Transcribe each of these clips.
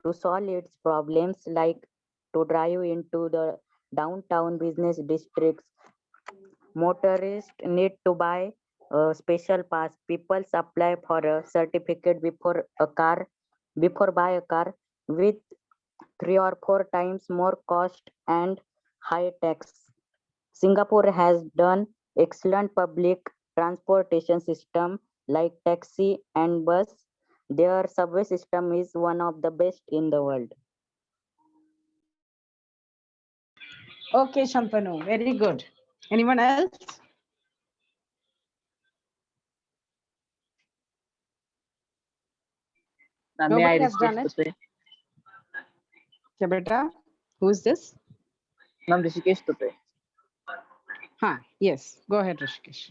to solve its problems, like to drive into the downtown business districts. Motorists need to buy a special pass. People apply for a certificate before buy a car with 3 or 4 times more cost and high tax. Singapore has done excellent public transportation system like taxi and bus. Their subway system is one of the best in the world. Okay, Shantanu, very good. Anyone else? Ma'am, may I Nobody has done Rishikesh it. Tupe? Okay, beta. Who is this? Ma'am, Rishikesh Tupe. Huh, yes. Go ahead, Rishikesh.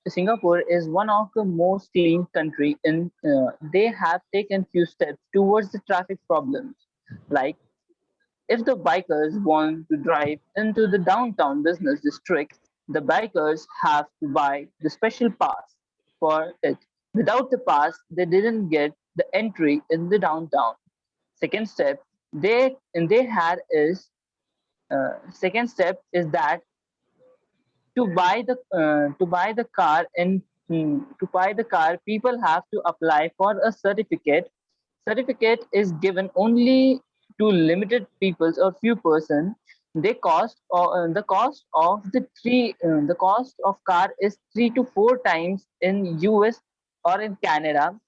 Singapore is one of the most clean country in. They have taken few steps towards the traffic problems. Like if the bikers want to drive into the downtown business district, the bikers have to buy the special pass for it. Without the pass, they didn't get the entry in the downtown. Second step they had is second step is that to buy the car and to buy the car people have to apply for a certificate is given only to limited peoples or few person. They cost or the cost of car is 3 to 4 times in US or in Canada.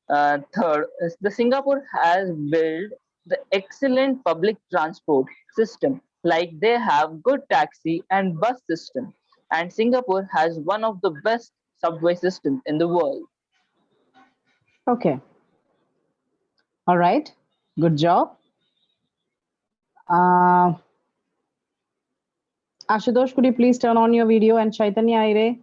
Third is the Singapore has built the excellent public transport system, like they have good taxi and bus system, and Singapore has one of the best subway systems in the world. Okay. All right. Good job. Uh, Ashutosh, could you please turn on your video, and Chaitanya Aire,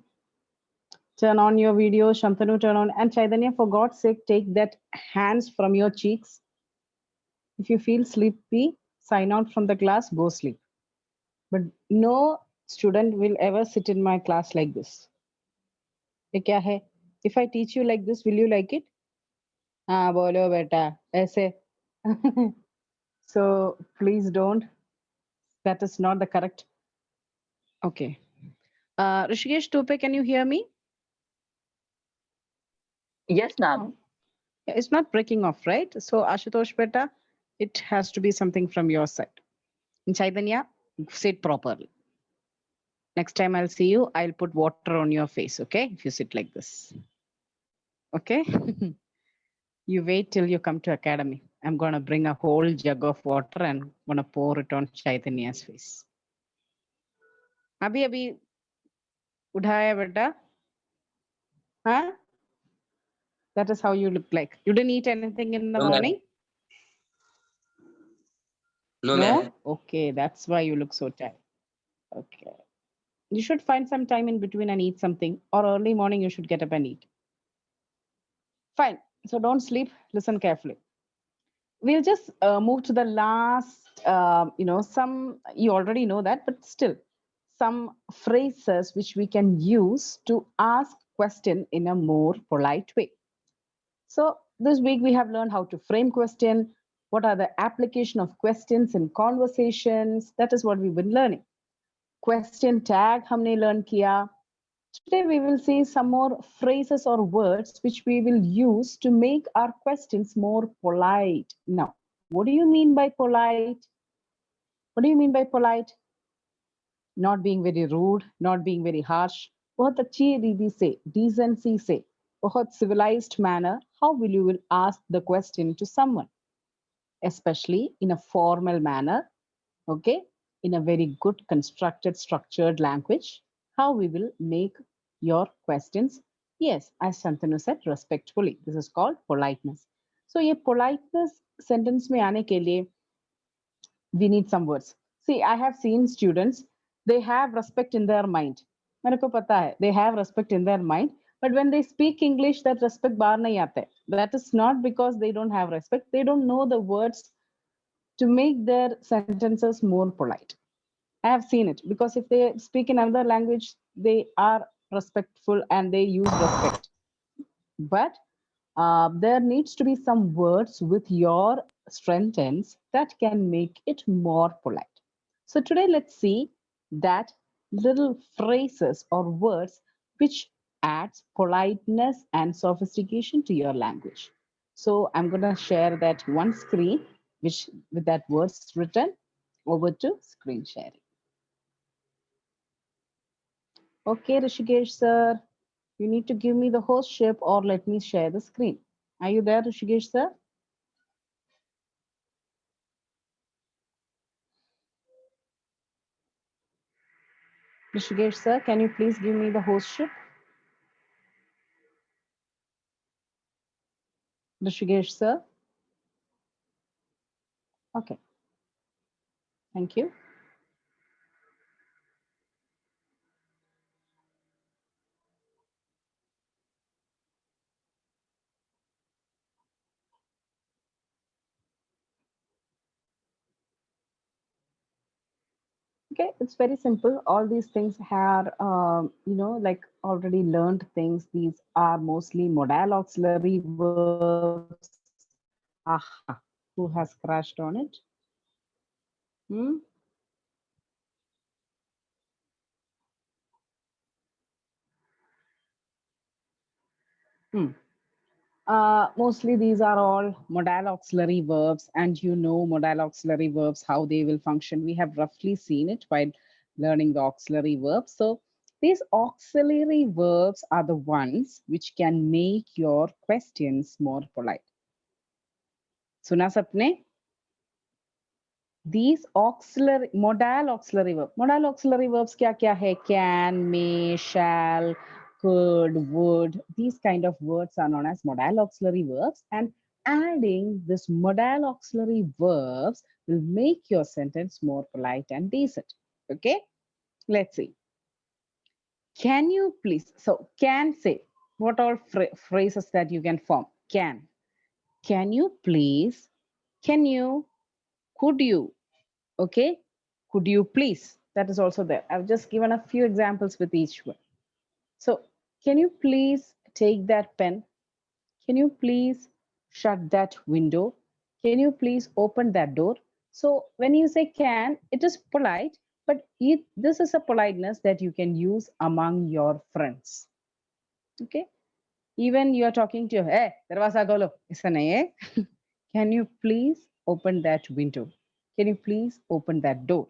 turn on your video. Shantanu, turn on. And Chaitanya, for God's sake, take that hands from your cheeks. If you feel sleepy, sign out from the class, go sleep. But no student will ever sit in my class like this. ये क्या है? If I teach you like this, will you like it? हाँ बोलो बेटा ऐसे. So please don't. That is not the correct. Okay. Rishikesh Tupe, can you hear me? Yes, ma'am. Yeah, it's not breaking off, right? So Ashutosh Beta, it has to be something from your side. In Chaitanya, sit properly. Next time I'll see you, I'll put water on your face, okay? If you sit like this. Okay? You wait till you come to academy. I'm gonna bring a whole jug of water and gonna pour it on Chaitanya's face. Abhi udhaya beta. Huh? That is how you look like. You didn't eat anything in the No, ma'am. morning? No, ma'am. Okay, that's why you look so tired. Okay. You should find some time in between and eat something, or early morning you should get up and eat. Fine. So don't sleep. Listen carefully. We'll just move to the last, some, you already know that, but still, some phrases which we can use to ask question in a more polite way. So this week we have learned how to frame question. What are the application of questions in conversations? That is what we've been learning. Question tag हमने learn किया. Today we will see some more phrases or words which we will use to make our questions more polite. Now, what do you mean by polite? What do you mean by polite? Not being very rude, not being very harsh. बहुत अच्छी रीति से, decency से, बहुत civilized manner. How will you ask the question to someone? Especially in a formal manner, okay? In a very good constructed, structured language. How we will make your questions? Yes, as Shantanu said, respectfully. This is called politeness. So ये politeness sentence में आने के लिए we need some words. See, I have seen students, they have respect in their mind. मेरे को पता है, they have respect in their mind. But when they speak English, that respect बाहर नहीं आता है. That is not because they don't have respect. They don't know the words to make their sentences more polite. I have seen it because if they speak in another language, they are respectful and they use respect. but there needs to be some words with your sentence that can make it more polite. So today let's see that little phrases or words which adds politeness and sophistication to your language. So I'm going to share that one screen which with that words written. Over to screen sharing. Okay, Rishikesh sir, you need to give me the hostship or let me share the screen. Are you there, Rishikesh sir? Rishikesh sir, can you please give me the hostship? Rishikesh sir. Okay, thank you. Okay, it's very simple. All these things are, like already learned things. These are mostly modal auxiliary verbs. Aha, who has crashed on it? Hmm? Hmm. Mostly these are all modal auxiliary verbs, and you know modal auxiliary verbs, how they will function. We have roughly seen it while learning the auxiliary verbs. So these auxiliary verbs are the ones which can make your questions more polite. Suna sapne? These auxiliary modal auxiliary verbs kya hai? Can, may, shall, could, would. These kind of words are known as modal auxiliary verbs, and adding this modal auxiliary verbs will make your sentence more polite and decent. Okay, let's see. Can you please? So can say what all phrases that you can form. Can you please? Can you? Could you? Okay, could you please? That is also there. I've just given a few examples with each one. So can you please take that pen? Can you please shut that window? Can you please open that door? So when you say can, it is polite, but this is a politeness that you can use among your friends. Okay, even you are talking to your, hey, darwaza kholo, aisa nahi hai. Can you please open that window? Can you please open that door?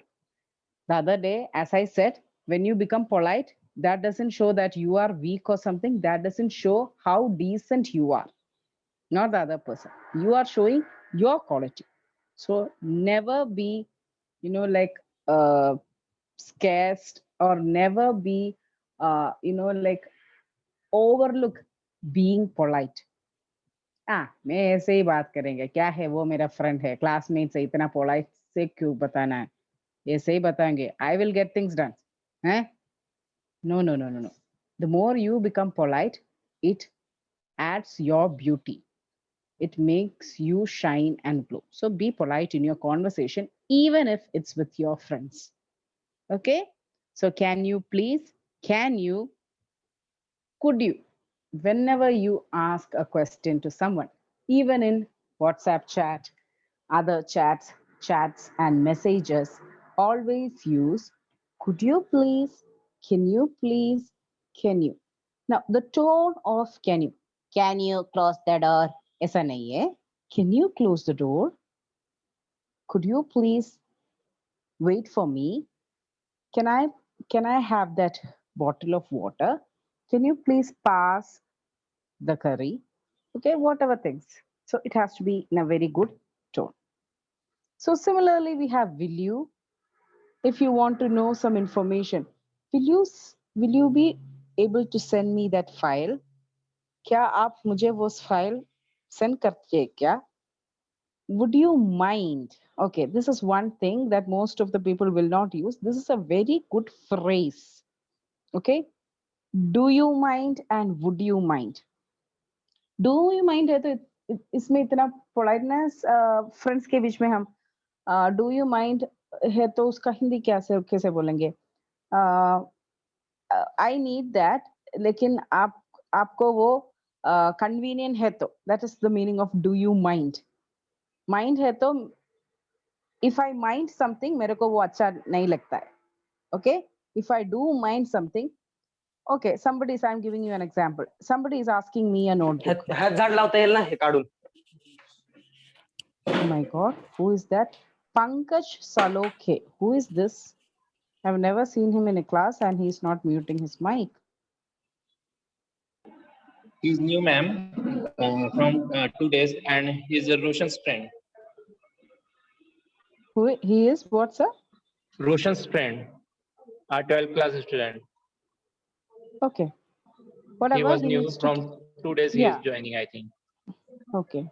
The other day, as I said, when you become polite, that doesn't show that you are weak or something. That doesn't show how decent you are, not the other person. You are showing your quality. So never be, like scared, or never be, like overlook being polite. मैं ऐसे ही बात करेंगे, क्या है वो मेरा friend है, classmate से इतना पोलाइट से क्यों बताना है, ऐसे ही बताएंगे, I will get things done. No, no, no, no, no. The more you become polite, it adds your beauty. It makes you shine and glow. So be polite in your conversation, even if it's with your friends. Okay? So can you please? Can you? Could you? Whenever you ask a question to someone, even in WhatsApp chat, other chats and messages, always use could you please, can you please, can you. Now, the tone of can you close the door? ऐसा नहीं है. Can you close the door? Could you please wait for me? Can I can I have that bottle of water? Can you please pass the curry? Okay, whatever things. So it has to be in a very good tone. So similarly, we have will you. If you want to know some information, will you be able to send me that file? क्या आप मुझे वो file send करते क्या? Would you mind? Okay, this is one thing that most of the people will not use. This is a very good phrase. Okay, do you mind and would you mind? Do you mind है तो इसमें इतना politeness friends के बीच में हम do you mind है तो उसका हिंदी कैसे बोलेंगे? I need that, लेकिन आपको वो convenient है तो, that is the meaning of do you mind. Mind है तो, if I mind something मेरे को वो अच्छा नहीं लगता है. Okay, if I do mind something, okay, somebody is, I'm giving you an example, somebody is asking me a notebook. ह्यात झाड लावता येईल ना हे काढून. Oh my god, who is that? Pankaj Salokhe. Who is this? I've never seen him in a class and he's not muting his mic. He's new, ma'am, from 2 days, and he's a Roshan's friend. Who he is? What, sir? Roshan's friend, our 12th class student. Okay. Whatever. He was new needs to- from 2 days. He Yeah. is joining, I think. Okay.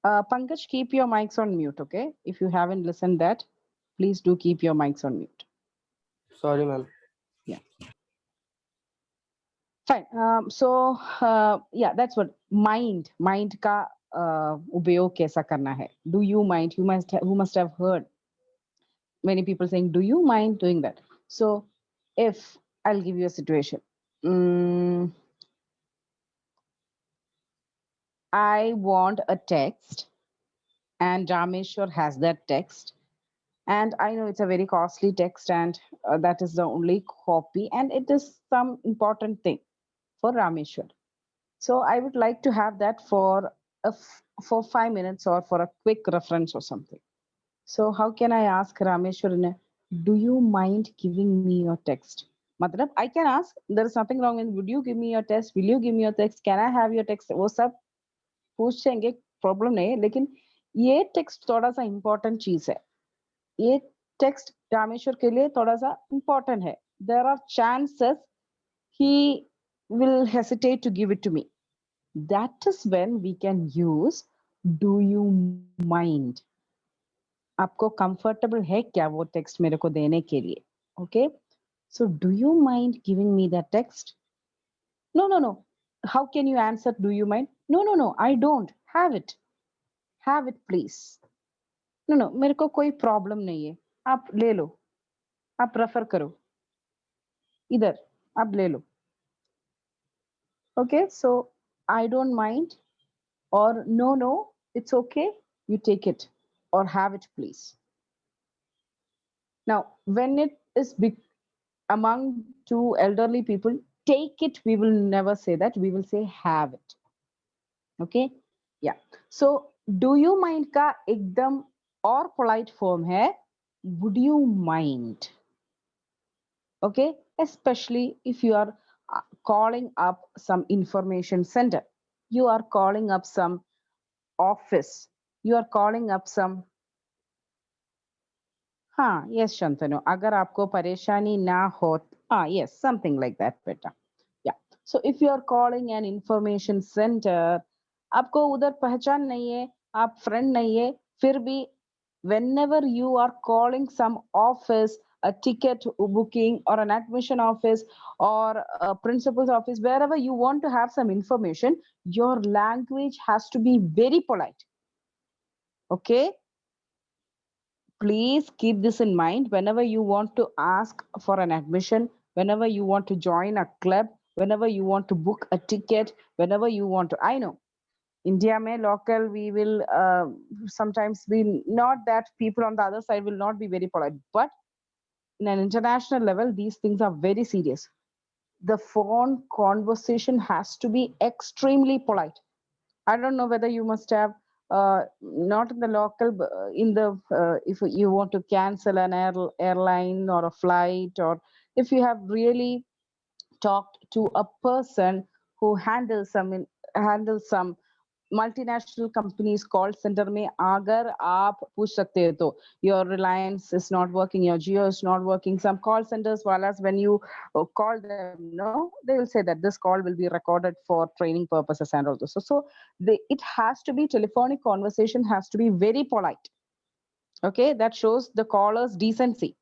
Pankaj, keep your mics on mute, okay? If you haven't listened that, please do keep your mics on mute. Sorry, ma'am. Fine. Yeah, that's what mind. Mind का उपयोग कैसा करना है? Do you mind? You must have heard many people saying, "Do you mind doing that?" So, if I'll give you a situation, I want a text, and Rameshwar has that text, and I know it's a very costly text, and that is the only copy, and it is some important thing for Rameshwar. So I would like to have that for for 5 minutes or for a quick reference or something. So how can I ask Rameshwar, do you mind giving me your text? Matlab, I can ask, there is nothing wrong in, would you give me your text? Will you give me your text? Can I have your text? वो सब पूछेंगे, problem नहीं है, लेकिन ये text थोड़ा सा important चीज है. ये text रामेश्वर के लिए थोड़ा सा important है. There are chances he will hesitate to give it to me. That is when we can use do you mind. आपको comfortable है क्या वो text मेरे को देने के लिए? Okay. So do you mind giving me that text? No. How can you answer do you mind? No. I don't. Have it. Have it, please. No. मेरे को कोई problem नहीं है. आप ले लो. आप refer करो. इधर आप ले लो. Okay. So I don't mind. Or no, it's okay. You take it. Or have it, please. Now, when it is big among two elderly people, take it, we will never say that. We will say have it. Okay? Yeah. So, do you mind ka ekdam or polite form hai? Would you mind? Okay? Especially if you are calling up some information center. You are calling up some office. You are calling up some. हाँ, yes, Shantanu. अगर आपको परेशानी ना हो, yes, something like that, beta. Yeah. So if you are calling an information center, आपको उधर पहचान नहीं है, आप friend नहीं है, फिर भी whenever you are calling some office, a ticket booking or an admission office or a principal's office, wherever you want to have some information, your language has to be very polite. Okay? Please keep this in mind whenever you want to ask for an admission, whenever you want to join a club, whenever you want to book a ticket, whenever you want to. I know India mein local, we will sometimes be not that people on the other side will not be very polite, but in an international level, these things are very serious. The phone conversation has to be extremely polite. I don't know whether you must have not in the local, in the if you want to cancel an airline or a flight, or if you have really talked to a person who handles some multinational companies call center में अगर आप पूछ सकते हो तो your Reliance is not working, your Jio is not working, some call centers वाला when you call them, no, they will say that this call will be recorded for training purposes and all this. So it has to be, telephonic conversation has to be very polite. Okay, that shows the caller's decency.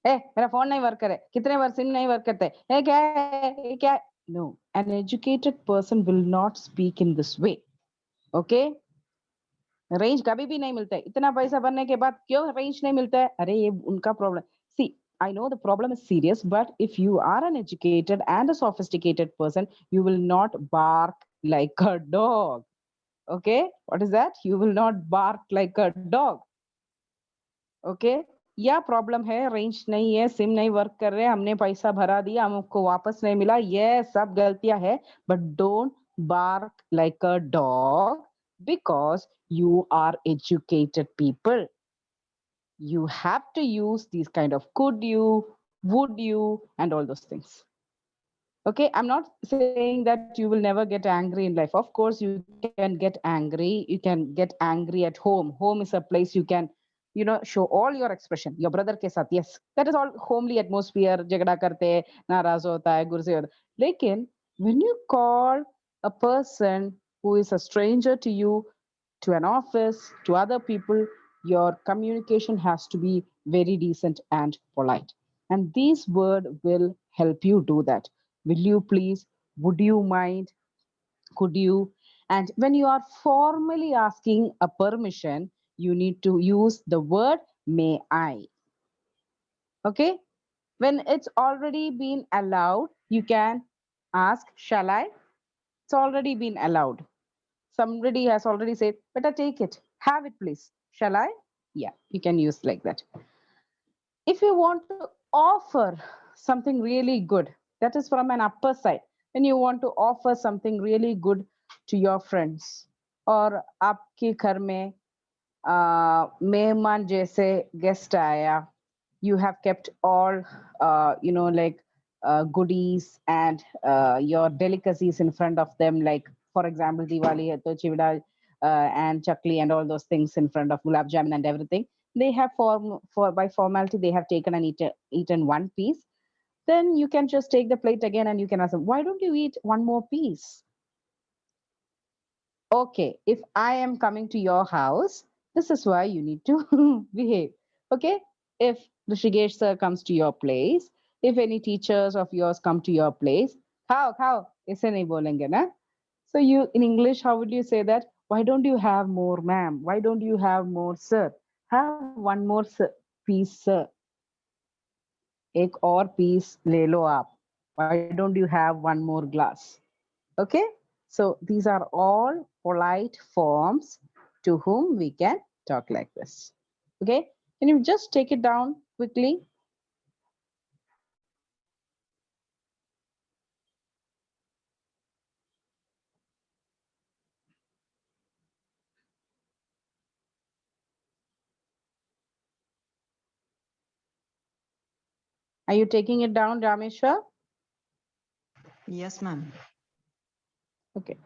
मेरा phone नहीं work करे, कितने बार SIM नहीं work करते, क्या है क्या? No, an educated person will not speak in this way. Okay? Range कभी भी नहीं मिलता है, इतना पैसा भरने के बाद क्यों रेंज नहीं मिलता है? अरे ये उनका problem. See, I know the problem is serious, but if you are an educated and a sophisticated person, you will not bark like a dog. Okay, what is that? You will not bark like a dog. Okay, या problem है, range नहीं है, SIM नहीं work कर रहे, हमने पैसा भरा दिया, हमको वापस नहीं मिला, ये सब गलतियां है, but don't bark like a dog because you are educated people. You have to use these kind of could you, would you, and all those things. Okay, I'm not saying that you will never get angry in life. Of course you can get angry. You can get angry at home. Home is a place you can, show all your expression. Your brother ke sath, yes, that is all homely atmosphere. Jagda karte hain, naraz hota hai, gurse hota hai. Lekin when you call a person who is a stranger to you, to an office, to other people, your communication has to be very decent and polite, and these word will help you do that. Will you please, would you mind, could you? And when you are formally asking a permission, you need to use the word may I. Okay, when it's already been allowed, you can ask shall I. It's already been allowed. Somebody has already said better take it, have it please, shall I? Yeah, you can use like that. If you want to offer something really good, that is from an upper side. When you want to offer something really good to your friends, or आपके घर में मेहमान जैसे guest आया, you have kept all like goodies and your delicacies in front of them, like for example Diwali hai to chivda and chakli and all those things in front of gulab jamun and everything. They have for by formality they have taken and eaten one piece. Then you can just take the plate again and you can ask them, why don't you eat one more piece? Okay, if I am coming to your house, this is why you need to behave. Okay, if Rishikesh sir comes to your place, if any teachers of yours come to your place, how ऐसे नहीं बोलेंगे ना? So you in English, how would you say that? Why don't you have more, ma'am? Why don't you have more, sir? Have one more piece, sir. एक और piece ले लो आप. Why don't you have one more glass? Okay, so these are all polite forms to whom we can talk like this. Okay, can you just take it down quickly? Are you taking it down, Rameshwar? Yes, ma'am. Okay.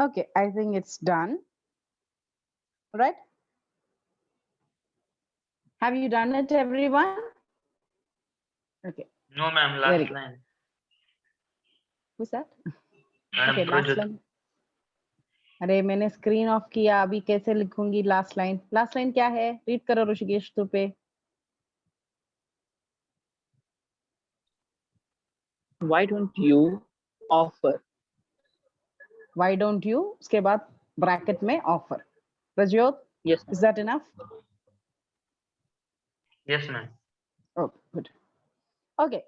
Okay, I think it's done. Right? Have you done it, everyone? Okay, No, ma'am. very Last good. line. Who's that? Madam Okay, last Project. line. अरे मैंने screen of किया, अभी कैसे लिखूंगी last line? Last line क्या है? Read करो ऋषिकेश तू पे. Why don't you offer? Why don't you? उसके बाद ब्रैकेट में offer. Prajyot, Yes, is that enough? Yes, ma'am. Oh, good. Okay,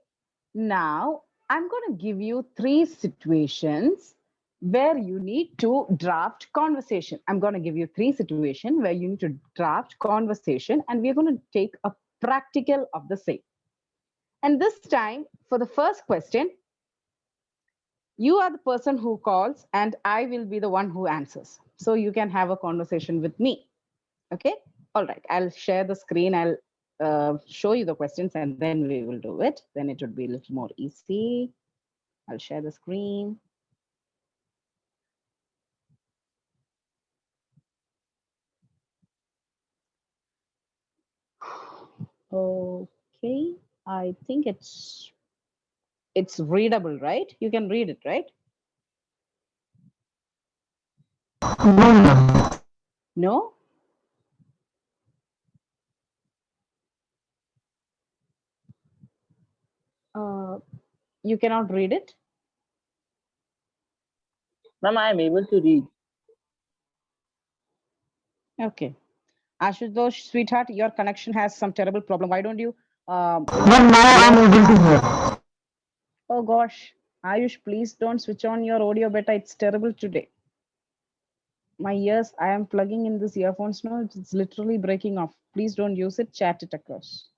now I'm going to give you 3 situations where you need to draft conversation. I'm going to give you 3 situations where you need to draft conversation, and we're going to take a practical of the same. And this time, for the first question, you are the person who calls and I will be the one who answers. So you can have a conversation with me. Okay. All right. I'll share the screen. I'll show you the questions and then we will do it. Then it would be a little more easy. I'll share the screen. Okay. I think it's readable, right? You can read it, right? No? You cannot read it? ma'am. I am able to read. Okay. Ashutosh, sweetheart, your connection has some terrible problem. Why don't you? But now I'm able to hear. Oh gosh, Ayush, please don't switch on your audio beta. It's terrible today. My ears, I am plugging in this earphones now. It's literally breaking off. Please don't use it. Chat it across.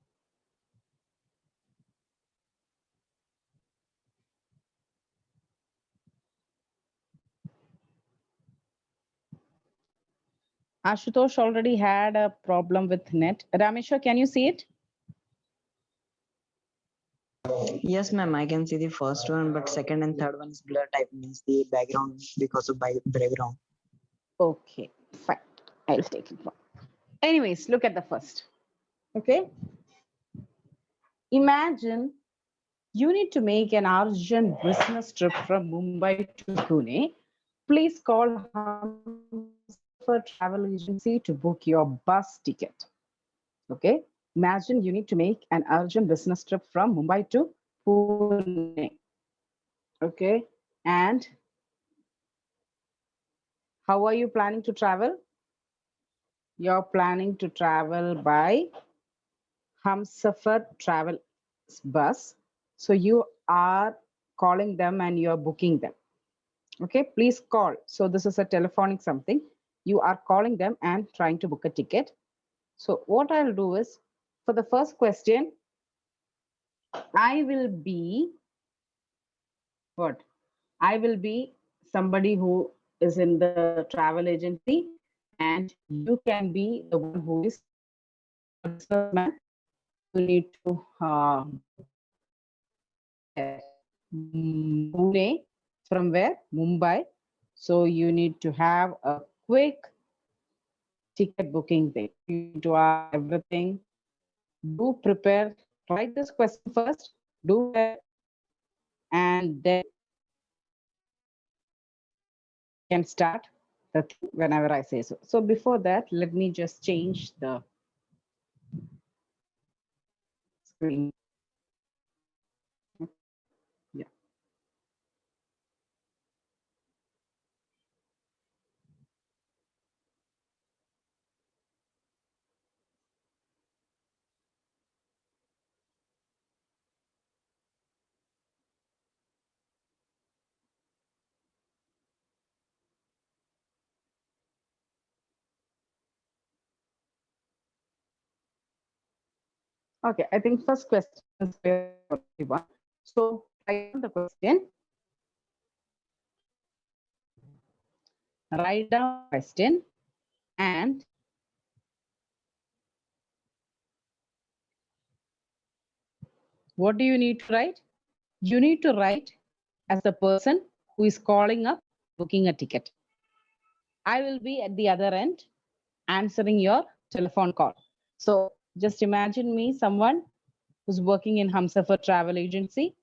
Ashutosh already had a problem with net. Ramesha, can you see it? Yes, ma'am. I can see the first one, but second and third one is blur type, means the background because of background. Okay, fine. I'll take it. Anyways, look at the first. Okay. Imagine you need to make an urgent business trip from Mumbai to Pune. Please call Humsafar Travel Agency to book your bus ticket. Okay. Imagine you need to make an urgent business trip from Mumbai to Pune. Okay. And how are you planning to travel? You're planning to travel by Humsafar Travel bus. So you are calling them and you're booking them. Okay, please call. So this is a telephonic something. You are calling them and trying to book a ticket. So what I'll do is, for the first question, I will be what? I will be somebody who is in the travel agency, and you can be the one who is a businessman. You need to Pune, from where? Mumbai. So you need to have a quick ticket booking thing. You need to ask everything. Do prepare. Write this question first. Do it, and then can start the thing whenever I say so. So before that, let me just change the screen. Yeah. Okay, I think first question is clear for everyone. So write down the question. Write down the question and what do you need to write? You need to write as the person who is calling up booking a ticket. I will be at the other end answering your telephone call. So just imagine me, someone who's working in Humsafar travel agency.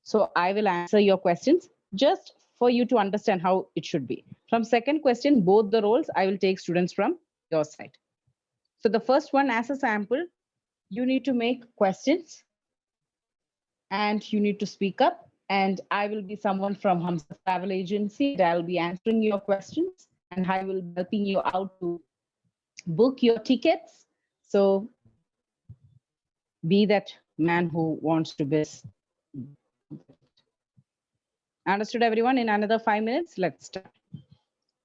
So I will answer your questions just for you to understand how it should be. From second question, both the roles, I will take students from your side. So the first one, as a sample, you need to make questions and you need to speak up. And I will be someone from Hamsa Travel Agency. And I'll be answering your questions and I will be helping you out to book your tickets. So be that man who wants to biz. Understood, everyone? In another 5 minutes, let's start.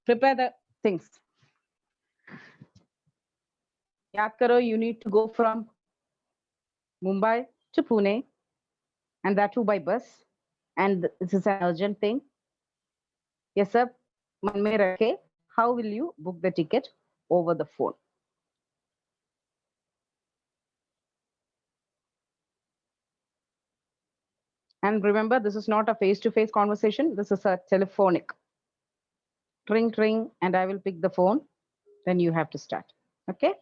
Prepare the things. Yaad karo, you need to go from Mumbai to Pune, and that too by bus. And this is an urgent thing. Yes, sir. Man mein rakhe, how will you book the ticket over the phone? And remember, this is not a face-to-face conversation. This is a telephonic. Ring, ring, and I will pick the phone. Then you have to start. Okay?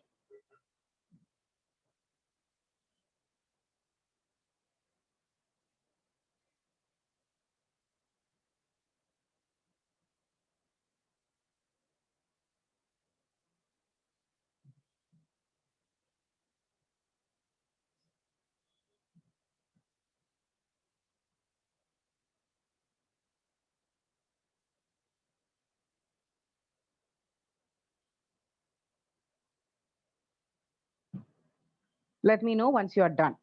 Let me know once you are done.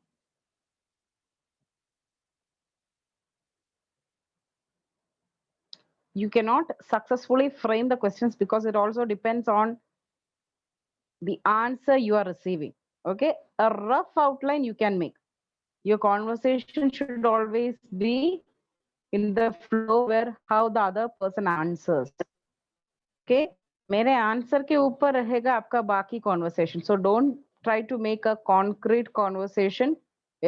You cannot successfully frame the questions because it also depends on the answer you are receiving. Okay? A rough outline you can make. Your conversation should always be in the flow where how the other person answers. Okay? मेरे answer के ऊपर रहेगा आपका बाकी conversation so don't try to make a concrete conversation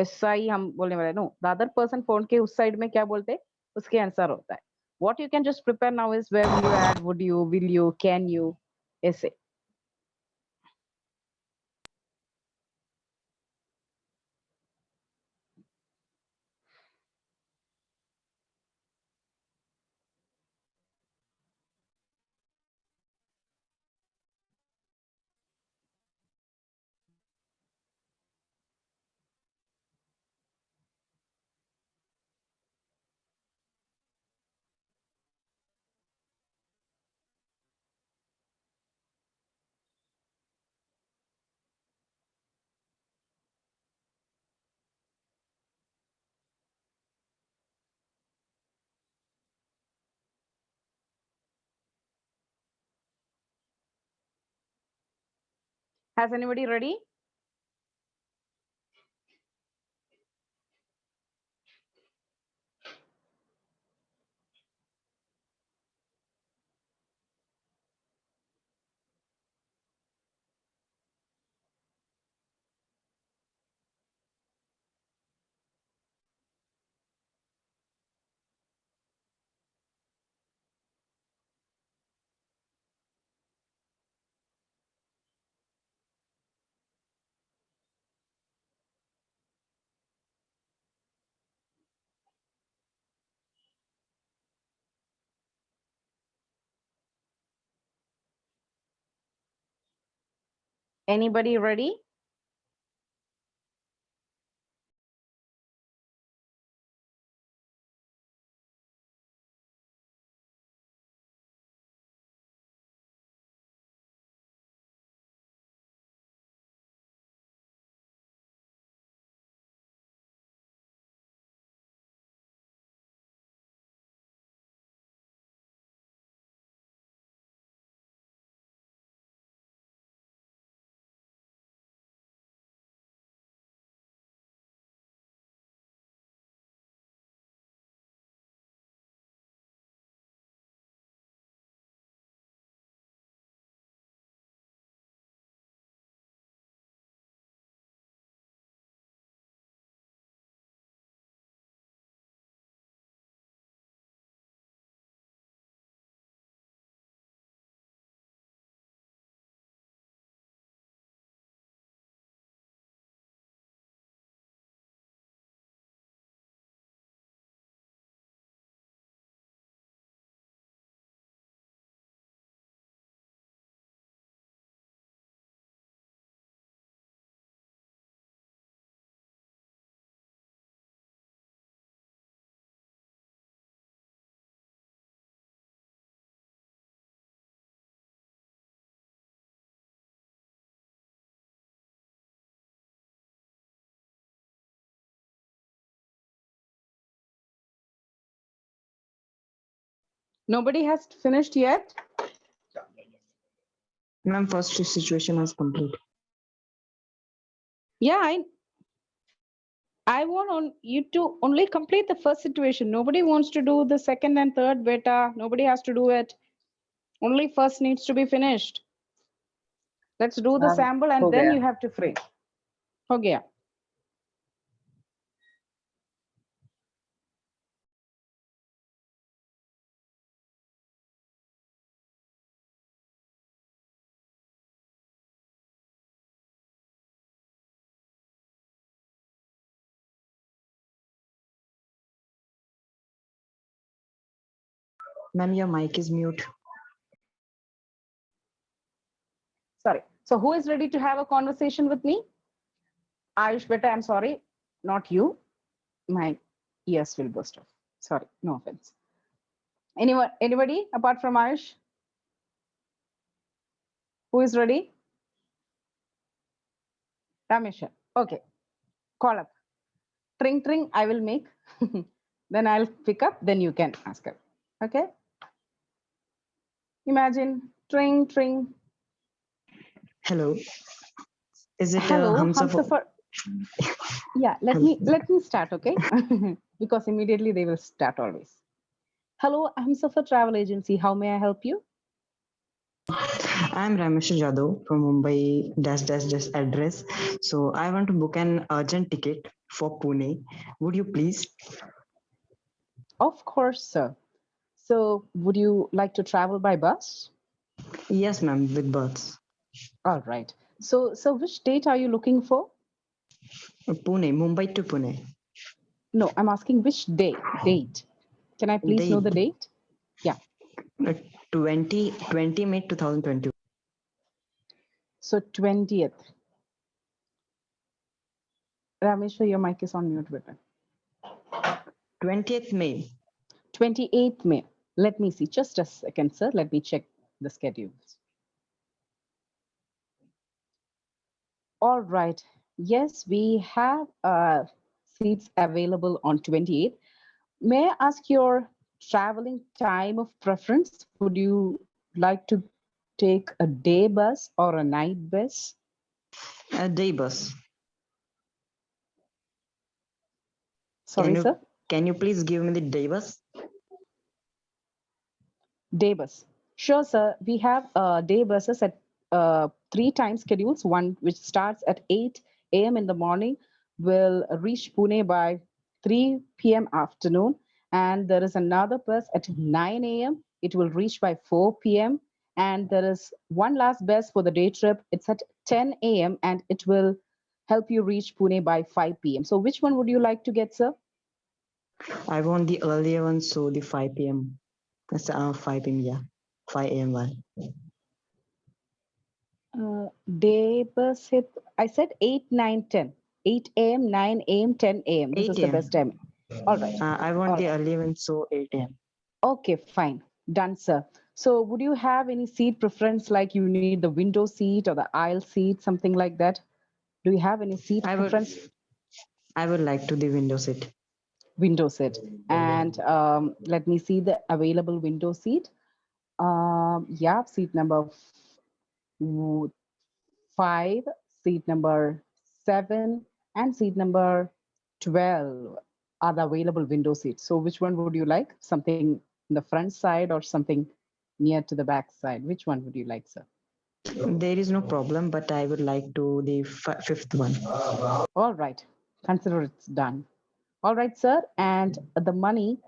ऐसा ही हम बोलने वाले no the other person phone के उस साइड में क्या बोलते हैं उसके आंसर होता है what you can just prepare now is where will you add would you will you can you ऐसे has anybody ready anybody ready Nobody has finished yet? Ma'am, first situation is complete. Yeah, I want you to only complete the first situation. Nobody wants to do the second and third beta. Nobody has to do it. Only first needs to be finished. Let's do the Ma'am, sample and हो then गया. you have to frame. हो गया. Ma'am, your mic is mute. Sorry. So who is ready to have a conversation with me? Ayush beta, I'm sorry, not you. My ears will burst off. Sorry, no offense. Anyone, anybody apart from Ayush? Who is ready? Ramesha. Okay. Call up. Tring tring, I will make. Then I'll pick up, then you can ask her. Okay? Imagine tring tring. Hello. Is it Hello, Hamsafar? Hamsafar. Yeah, let me start, okay? Because immediately they will start always. Hello, Hamsafar Travel Agency. How may I help you? I'm Ramesh Jadhav from Mumbai dash address. So I want to book an urgent ticket for Pune. Would you please? Of course, sir. So would you like to travel by bus? Yes, ma'am, with births. All right. So which date are you looking for? Pune, Mumbai to Pune. No, I'm asking which date. Can I please know the date? Yeah. 20 May 2020. So 20th. Rameshwar, your mic is on mute button. 20th May. 28th May. Let me see. Just a second, sir. Let me check the schedules. All right. Yes, we have seats available on 28th. May I ask your traveling time of preference? Would you like to take a day bus or a night bus? A day bus. Sorry, sir. Can you please give me the day bus? Day bus. Sure, sir. We have day buses at 3 time schedules. One which starts at 8 a.m. in the morning will reach Pune by 3 p.m. afternoon. And there is another bus at 9 a.m. It will reach by 4 p.m. And there is one last bus for the day trip. It's at 10 a.m. and it will help you reach Pune by 5 p.m. So which one would you like to get, sir? I want the earlier one, so the 5 p.m. That's 5 p.m. Yeah, 5 a.m. one. Day bus hit. I said 8, 9, 10. 8 a.m., 9 a.m., 10 a.m. This 8 is the a.m. best time. All right. I want All the right. early one, so 8 a.m. Okay, fine. Done, sir. So would you have any seat preference, like you need the window seat or the aisle seat, something like that? Do you have any seat preference? I would like to the window seat. Window seat. And let me see the available window seat. Yeah, seat number 5, seat number 7, and seat number 12 are the available window seats. So which one would you like? Something in the front side or something near to the back side? Which one would you like, sir? There is no problem, but I would like to the fifth one. All right. Consider it's done. All right, sir. And the money,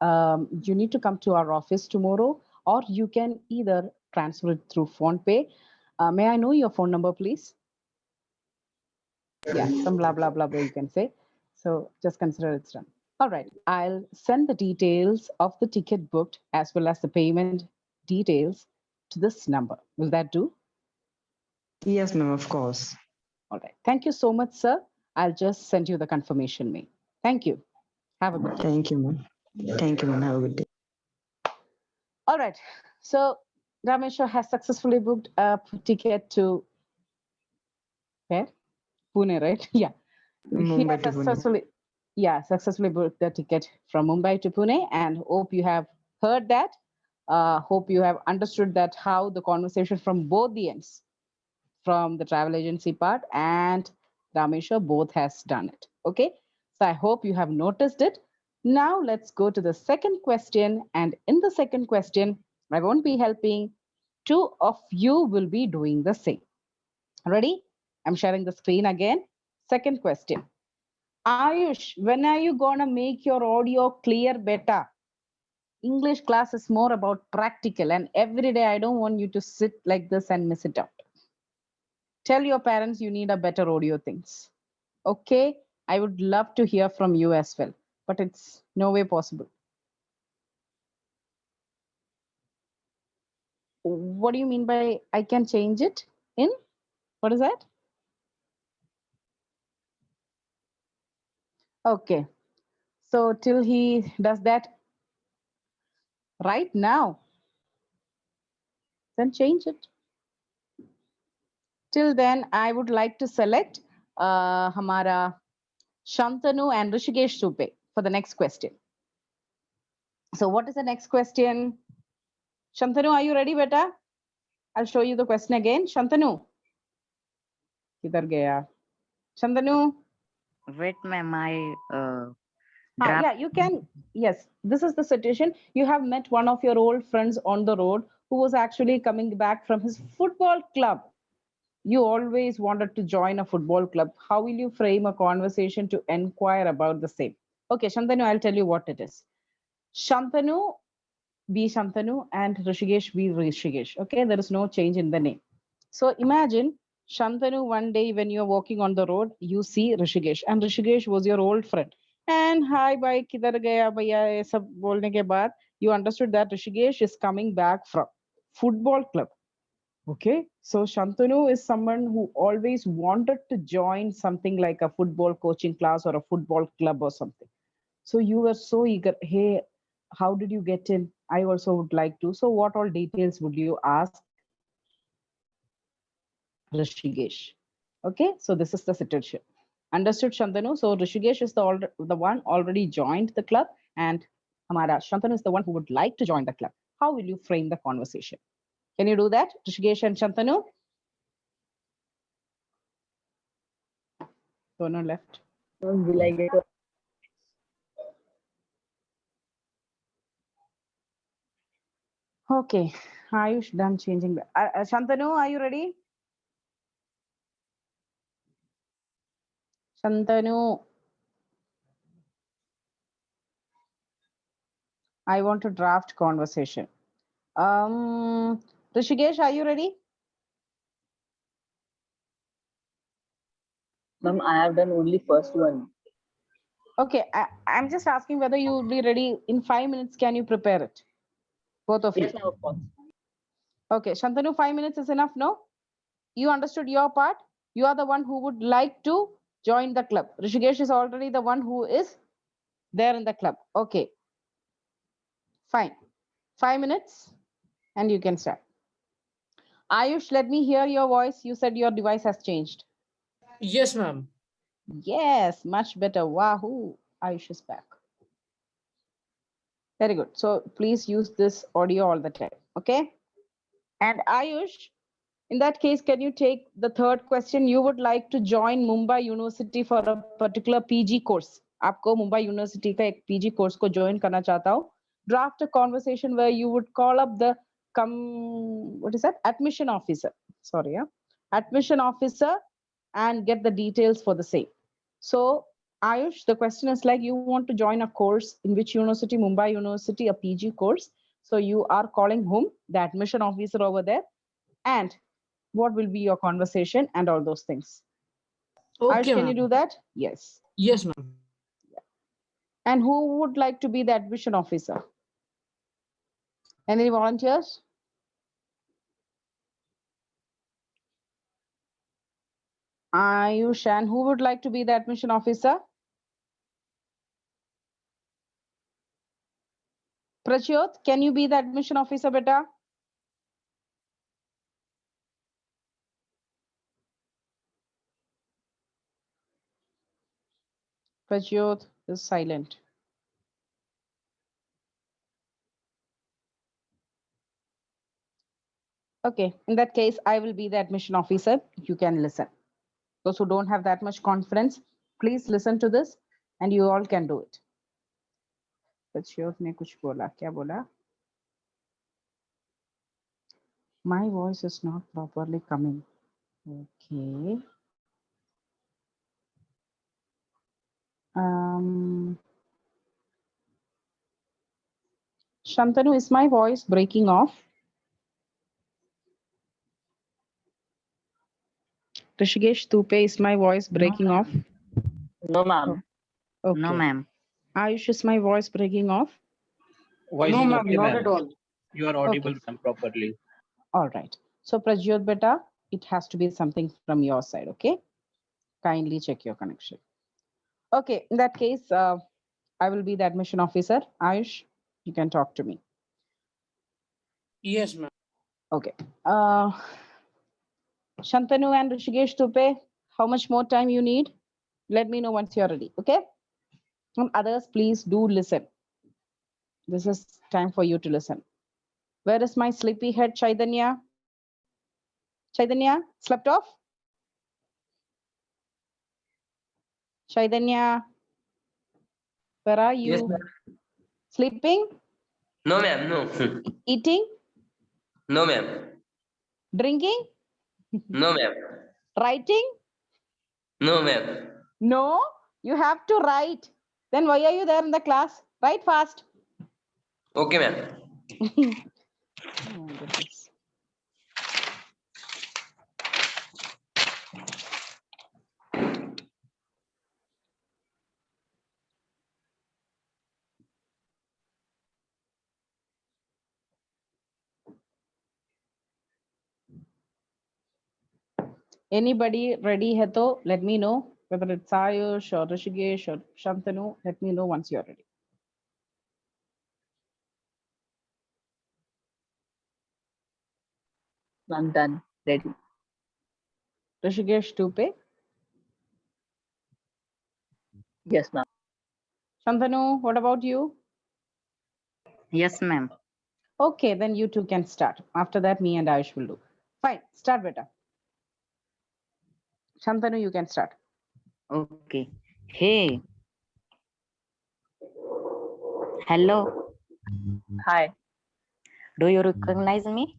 you need to come to our office tomorrow, or you can either transfer it through PhonePe. May I know your phone number, please? Yeah, some blah, blah, blah, blah, you can say. So just consider it's done. All right, I'll send the details of the ticket booked as well as the payment details to this number. Will that do? Yes, ma'am, of course. All right. Thank you so much, sir. I'll just send you the confirmation mail. Thank you. Have a good day. Thank you, ma'am. Thank you, ma'am. Have a good day. All right. So Rameshwar has successfully booked a ticket to where? Pune, right? Yeah. He has Mumbai to Pune. successfully booked the ticket from Mumbai to Pune, and hope you have heard that. Hope you have understood that how the conversation from both the ends, from the travel agency part and Ramesha, both has done it. Okay, so I hope you have noticed it. Now let's go to the second question. And in the second question, I won't be helping. Two of you will be doing the same. Ready? I'm sharing the screen again. Second question. Ayush, when are you gonna make your audio clear better? English class is more about practical, and every day I don't want you to sit like this and miss it out. Tell your parents you need a better audio things. Okay, I would love to hear from you as well, but it's no way possible. What do you mean by I can change it in? What is that? Okay, so till he does that right now, then change it. Till then, I would like to select Hamara Shantanu and Rishikesh Supe for the next question. So what is the next question? Shantanu, are you ready, beta? I'll show you the question again. Shantanu. Kidhar gaya? Shantanu. Wait, ma'am, Yeah, you can. Yes, this is the situation. You have met one of your old friends on the road who was actually coming back from his football club. You always wanted to join a football club. How will you frame a conversation to inquire about the same? Okay, Shantanu, I'll tell you what it is. Shantanu be Shantanu and Rishikesh be Rishikesh. Okay, there is no change in the name. So imagine Shantanu, one day when you're walking on the road, you see Rishikesh, and Rishikesh was your old friend. And hi, bhai, kidhar gaya bhaiya, ye sab bolne ke baad, you understood that Rishikesh is coming back from football club. Okay, so Shantanu is someone who always wanted to join something like a football coaching class or a football club or something. So you were so eager. Hey, how did you get in? I also would like to. So what all details would you ask Rishikesh? Okay, so this is the situation. Understood, Shantanu? So Rishikesh is the one already joined the club, and Hamara Shantanu is the one who would like to join the club. How will you frame the conversation? Can you do that, Rishikesh and Shantanu? Dono left. Will I get a Okay, Ayush done changing. Shantanu, are you ready? Shantanu, I want to draft conversation. Rishikesh, are you ready? ma'am? I have done only first one. Okay, I'm just asking whether you will be ready in 5 minutes. Can you prepare it? Both of Yes, you. ma'am, of course. Okay, Shantanu, 5 minutes is enough, no? You understood your part. You are the one who would like to join the club. Rishikesh is already the one who is there in the club. Okay, fine. 5 minutes and you can start. Ayush, let me hear your voice. You said your device has changed. Yes, ma'am. Yes, much better. Wahoo! Ayush is back. Very good. So please use this audio all the time. Okay. And Ayush, in that case, can you take the third question? You would like to join Mumbai University for a particular PG course. आपको Mumbai University का एक PG course को join करना चाहता हूँ. Draft a conversation where you would call up the what is that? Admission officer. Sorry, yeah. Admission officer and get the details for the same. So Ayush, the question is like you want to join a course in which university? Mumbai University, a PG course. So you are calling whom? The admission officer over there. And what will be your conversation and all those things. Okay, Ayush, can you ma'am. do that? Yes. Yes, ma'am. And who would like to be the admission officer? Any volunteers? Ayush, and who would like to be the admission officer? Prachot, can you be the admission officer, beta? Prachot is silent. Okay, in that case, I will be the admission officer. You can listen. Those who don't have that much confidence, please listen to this and you all can do it. Prajyot ने कुछ बोला, क्या बोला? My voice is not properly coming. Okay. Shantanu, is my voice breaking off? Rishikesh Tupe, is my voice breaking off? No, ma'am. Okay. No, ma'am. Ayush, is my voice breaking off? Voice No, is ma'am, okay, not ma'am. at all. You are audible, Okay. ma'am, properly. All right. So Prajyot beta, it has to be something from your side, okay? Kindly check your connection. Okay, in that case, I will be the admission officer. Ayush, you can talk to me. Yes, ma'am. Okay. Shantanu and Rishikesh Tupe, how much more time you need? Let me know once you're ready, okay? And others, please do listen. This is time for you to listen. Where is my sleepy head, Chaitanya? Chaitanya, slept off? Chaitanya, where are you? Yes, ma'am. Sleeping? No, ma'am. No. Eating? No, ma'am. Drinking? No, ma'am. Writing? No, ma'am. No, you have to write. Then why are you there in the class? Write fast. Okay, ma'am. Oh my goodness. Anybody ready hai to let me know whether it's Ayush or Rishikesh or Shantanu. Let me know once you're ready. I'm done. Ready. Rishikesh Tupe. Yes, ma'am. Shantanu, what about you? Yes, ma'am. Okay, then you two can start. After that, me and Ayush will do. Fine, start beta. Shantanu, you can start. Okay. Hey. Hello. Hi. Do you recognize me?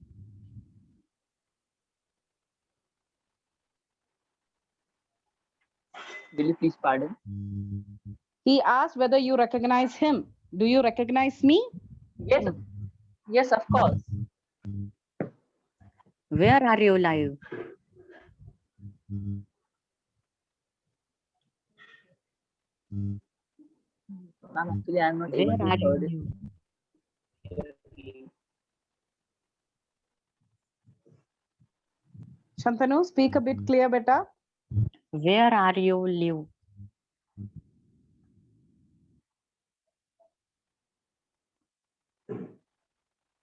Will you please pardon? He asked whether you recognize him. Do you recognize me? Yes. Yes, of course. Where are you live? Ma'am, actually, I'm not able Where to are heard it. you? Shantanu, speak a bit clear, beta. Where are you live?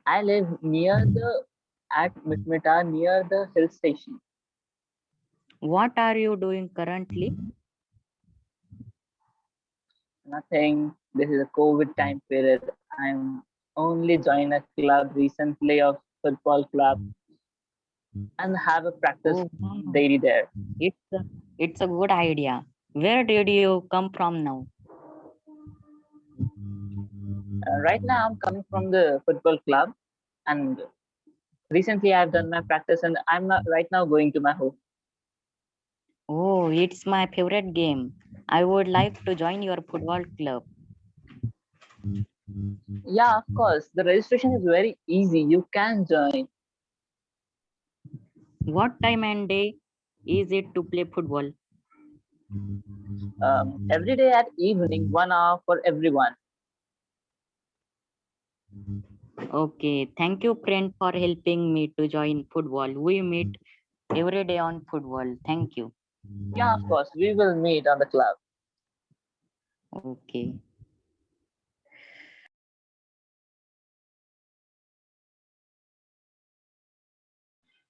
I live near the at Mitmita near the hill station. What are you doing currently? Nothing. This is a COVID time period. I'm only joined a club recently of football club and have a practice Oh, wow. daily there. It's a good idea. Where did you come from now? Right now, I'm coming from the football club, and recently I've done my practice, and I'm not right now going to my home. Oh, it's my favorite game. I would like to join your football club. Yeah, of course. The registration is very easy. You can join. What time and day is it to play football? Every day at evening, 1 hour for everyone. Okay, thank you, friend, for helping me to join football. We meet every day on football. Thank you. Yeah, of course. We will meet on the club. Okay.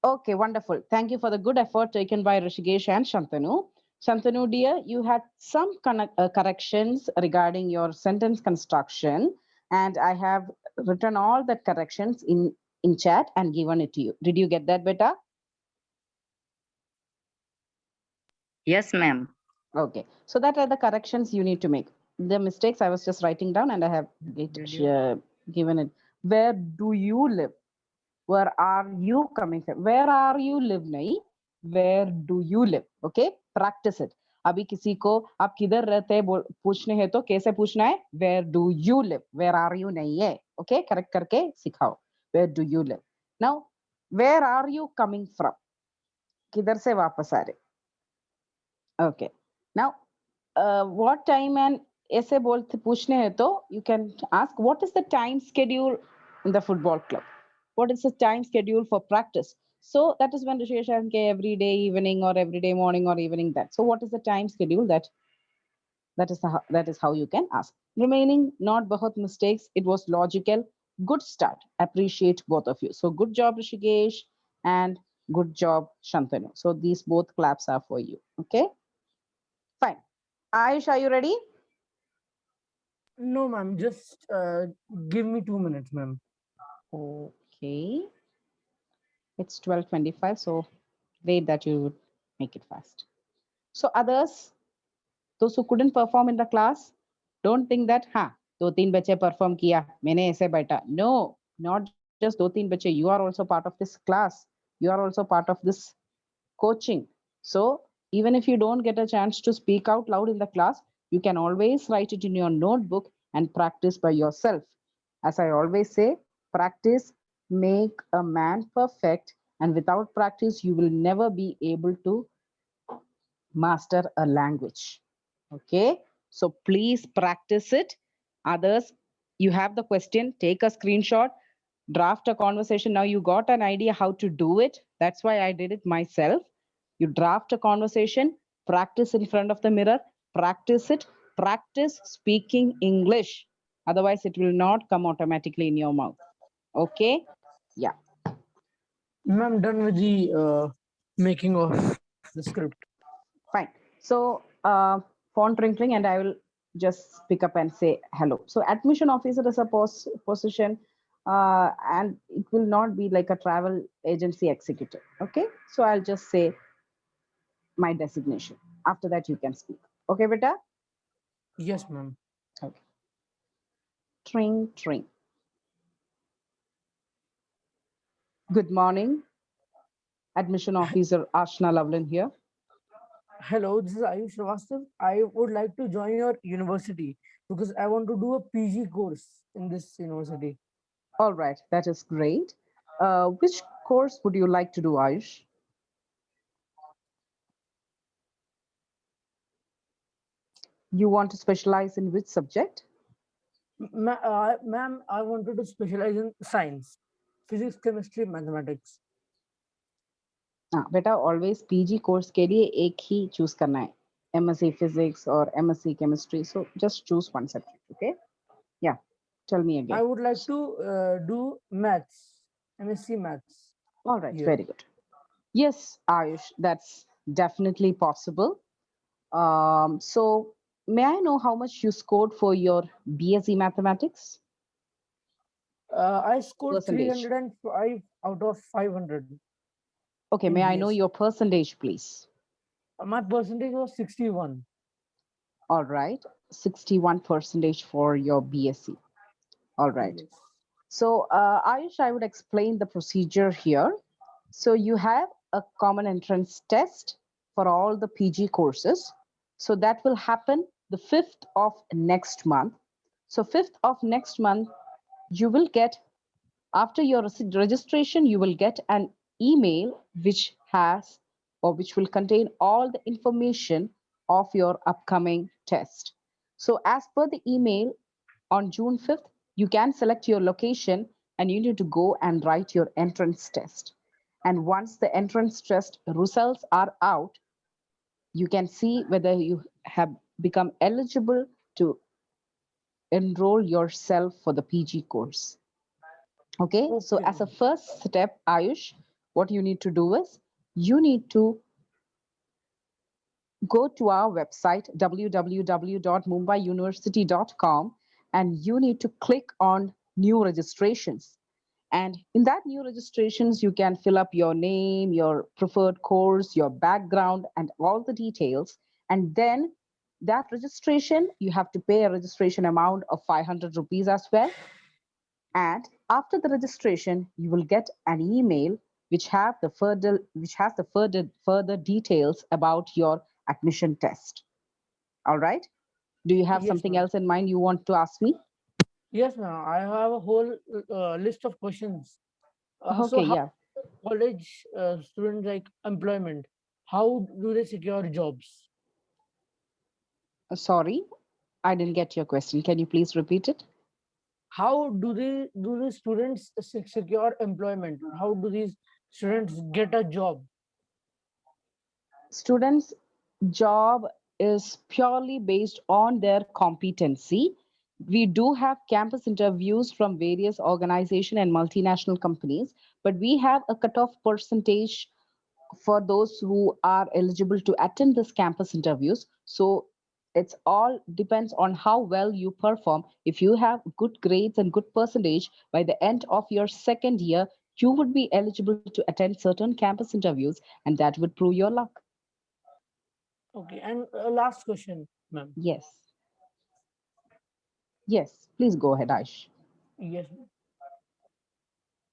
Okay, wonderful. Thank you for the good effort taken by Rishikesh and Shantanu. Shantanu, dear, you had some corrections regarding your sentence construction, and I have written all the corrections in chat and given it to you. Did you get that, beta? Yes, ma'am. Okay, so that are the corrections you need to make. The mistakes I was just writing down and I have given it. Where do you live? Where are you coming from? Where are you live nahi? Where do you live? Okay, practice it. अभी किसी को आप किधर रहते हैं पूछने हैं तो कैसे पूछना है? Where do you live? Where are you नहीं है? Okay, correct करके सिखाओ. Where do you live? Now, where are you coming from? किधर से वापस आ रहे? Okay. Now, what time and ऐसे बोलते पूछने हैं तो you can ask what is the time schedule in the football club? What is the time schedule for practice? So that is when Rishi Shanke every day evening or every day morning or evening that. So what is the time schedule that is how you can ask. Remaining not bahut mistakes. It was logical. Good start. Appreciate both of you. So good job Rishikesh and good job Shantanu. So these both claps are for you. Okay. Fine. Ayush, are you ready? No, ma'am. Just give me 2 minutes, ma'am. Okay. It's 12:25, so great that you would make it fast. So others, those who couldn't perform in the class, don't think that, दो तीन बच्चे perform किया, मैंने ऐसे बैठा. No, not just दो तीन बच्चे. You are also part of this class. You are also part of this coaching. So even if you don't get a chance to speak out loud in the class, you can always write it in your notebook and practice by yourself. As I always say, practice make a man perfect, and without practice, you will never be able to master a language. Okay, so please practice it. Others, you have the question, take a screenshot, draft a conversation. Now you got an idea how to do it. That's why I did it myself. You draft a conversation, practice in front of the mirror, practice it, practice speaking English. Otherwise, it will not come automatically in your mouth. Okay? Yeah. Ma'am, done with the making of the script. Fine. So phone twinkling and I will just pick up and say hello. So admission officer is a position and it will not be like a travel agency executive. Okay. So I'll just say my designation. After that, you can speak. Okay, beta? Yes, ma'am. Okay. Tring, tring. Good morning. Admission officer Ashna Loveland here. Hello, this is Ayush Srivastav. I would like to join your university because I want to do a PG course in this university. All right, that is great. Which course would you like to do, Ayush? You want to specialize in which subject? Ma'am, I wanted to specialize in science, physics, chemistry, mathematics. बेटा always PG course के लिए एक ही choose करना है, MSc physics or MSc chemistry. So just choose one subject. Okay. Yeah. Tell me again. I would like to do maths, MSc maths. All right. Yeah. Very good. Yes, Ayush, that's definitely possible. So may I know how much you scored for your BSc mathematics? I scored Percentage. 305 out of 500. Okay, may I know BSc. your percentage, please? My percentage was 61. All right, 61% for your BSc. All right. Yes. So Ayush, I would explain the procedure here. So you have a common entrance test for all the PG courses. So that will happen the 5th of next month. So 5th of next month, you will get, after your registration, you will get an email which has or which will contain all the information of your upcoming test. So as per the email, on June 5th, you can select your location and you need to go and write your entrance test. And once the entrance test results are out, you can see whether you have become eligible to enroll yourself for the PG course. Okay, so as a first step, Ayush, what you need to do is you need to go to our website, www.mumbaiuniversity.com, and you need to click on new registrations. And in that new registrations, you can fill up your name, your preferred course, your background, and all the details. And then that registration, you have to pay a registration amount of 500 rupees as well. And after the registration, you will get an email which has the further details about your admission test. All right. Do you have Yes, something ma'am. else in mind you want to ask me? Yes, ma'am. I have a whole list of questions. So Okay, how yeah. college students like employment? How do they secure jobs? Sorry, I didn't get your question. Can you please repeat it? How do the students secure employment? How do these students get a job? Students' job is purely based on their competency. We do have campus interviews from various organizations and multinational companies, but we have a cutoff percentage for those who are eligible to attend this campus interviews. So it's all depends on how well you perform. If you have good grades and good percentage, by the end of your second year, you would be eligible to attend certain campus interviews, and that would prove your luck. Okay, and last question, ma'am. Yes. Yes, please go ahead, Aish. Yes.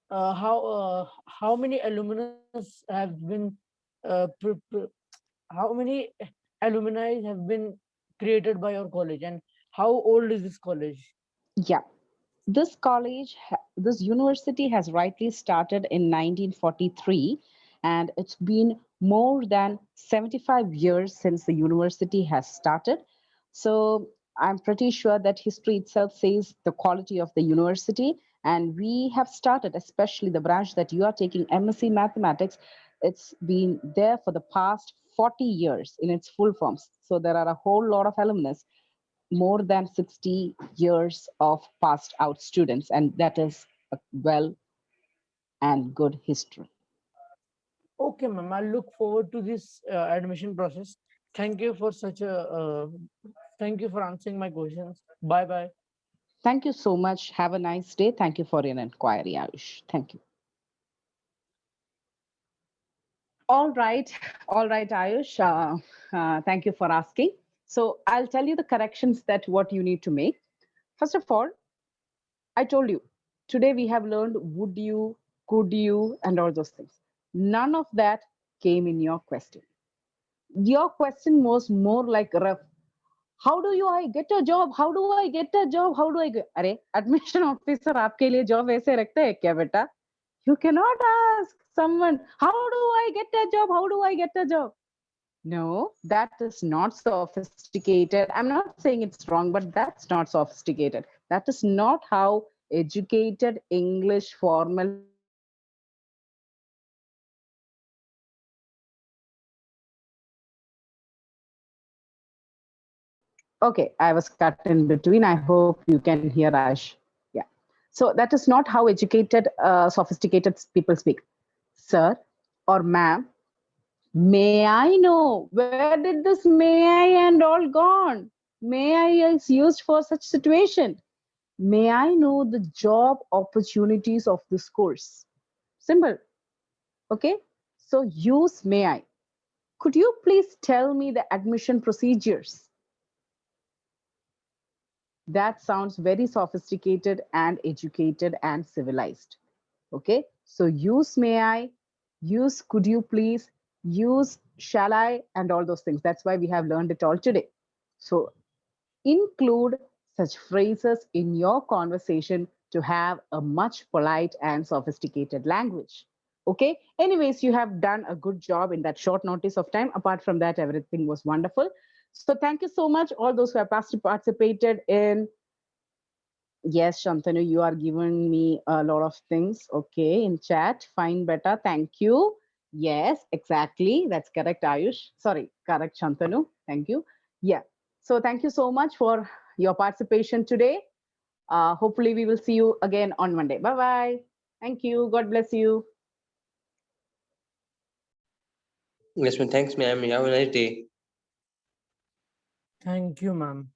How many alumnus have been how many alumni have been created by your college, and how old is this college? Yeah. This university has rightly started in 1943, and it's been more than 75 years since the university has started. So I'm pretty sure that history itself says the quality of the university. And we have started, especially the branch that you are taking, MSc Mathematics, it's been there for the past 40 years in its full forms. So there are a whole lot of alumnus, more than 60 years of passed out students, and that is a well and good history. Okay, ma'am. I look forward to this admission process. Thank you for such a thank you for answering my questions. Bye bye. Thank you so much. Have a nice day. Thank you for your inquiry, Ayush. Thank you. All right, Ayush. Thank you for asking. So I'll tell you the corrections that what you need to make. First of all, I told you today we have learned would you, could you, and all those things. None of that came in your question. Your question was more like rough. How do you I get a job? How do I get a job? How do I get? अरे admission officer आपके लिए job ऐसे रखते हैं क्या बेटा? You cannot ask someone, how do I get a job? How do I get a job? No, that is not sophisticated. I'm not saying it's wrong, but that's not sophisticated. That is not how educated English formal people speak. Okay, so okay, I was cut in between. I hope you can hear Ash. Yeah. So that is not how educated, sophisticated people speak. Sir or ma'am, may I know where did this may I and all gone? May I is used for such situation. May I know the job opportunities of this course? Simple. Okay. So use may I. Could you please tell me the admission procedures? That sounds very sophisticated and educated and civilized. Okay. So use may I, use could you please, use shall I, and all those things. That's why we have learned it all today. So include such phrases in your conversation to have a much polite and sophisticated language. Okay. Anyways, you have done a good job in that short notice of time. Apart from that, everything was wonderful. So thank you so much, all those who have participated in. Yes, Shantanu, you are giving me a lot of things. Okay, in chat. Fine, better. Thank you. Yes, exactly. That's correct, Ayush. Sorry, correct, Shantanu. Thank you. Yeah. So thank you so much for your participation today. Hopefully, we will see you again on Monday. Bye bye. Thank you. God bless you. Yes, ma'am. Thanks, ma'am. You have a nice day. Thank you, ma'am.